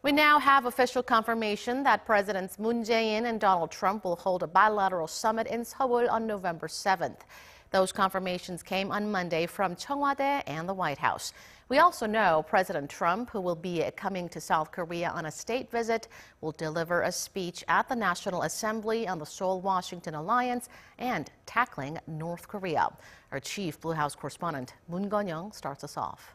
We now have official confirmation that Presidents Moon Jae-in and Donald Trump will hold a bilateral summit in Seoul on November 7th. Those confirmations came on Monday from Cheong Wa Dae and the White House. We also know President Trump, who will be coming to South Korea on a state visit, will deliver a speech at the National Assembly on the Seoul-Washington alliance and tackling North Korea. Our chief Blue House correspondent Moon Connyoung starts us off.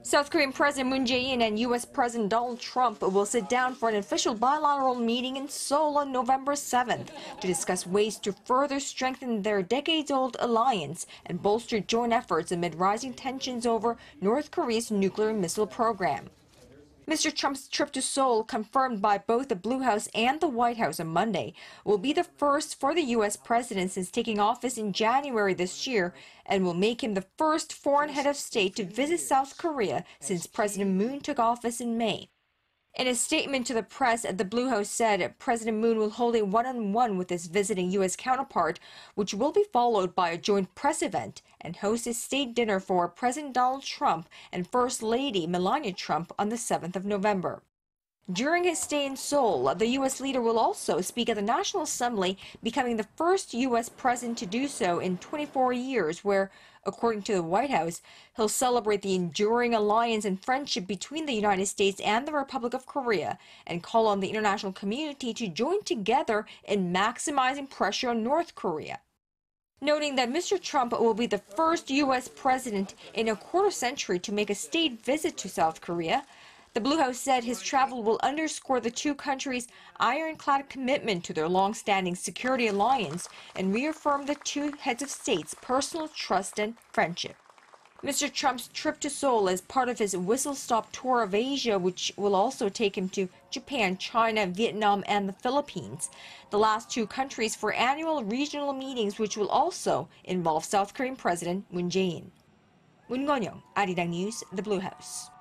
South Korean President Moon Jae-in and U.S. President Donald Trump will sit down for an official bilateral meeting in Seoul on November 7th to discuss ways to further strengthen their decades-old alliance and bolster joint efforts amid rising tensions over North Korea's nuclear missile program. Mr. Trump's trip to Seoul, confirmed by both the Blue House and the White House on Monday, will be the first for the U.S. president since taking office in January this year and will make him the first foreign head of state to visit South Korea since President Moon took office in May. In a statement to the press, the Blue House said President Moon will hold a one-on-one with his visiting U.S. counterpart, which will be followed by a joint press event, and host a state dinner for President Donald Trump and First Lady Melania Trump on the 7th of November. During his stay in Seoul, the U.S. leader will also speak at the National Assembly, becoming the first U.S. president to do so in 24 years, where, according to the White House, he'll celebrate the enduring alliance and friendship between the United States and the Republic of Korea and call on the international community to join together in maximizing pressure on North Korea. Noting that Mr. Trump will be the first U.S. president in a quarter century to make a state visit to South Korea, the Blue House said his travel will underscore the two countries' ironclad commitment to their long-standing security alliance and reaffirm the two heads of states' personal trust and friendship. Mr. Trump's trip to Seoul is part of his whistle-stop tour of Asia, which will also take him to Japan, China, Vietnam, and the Philippines, the last two countries for annual regional meetings, which will also involve South Korean President Moon Jae-in. Moon Connyoung, Arirang News, The Blue House.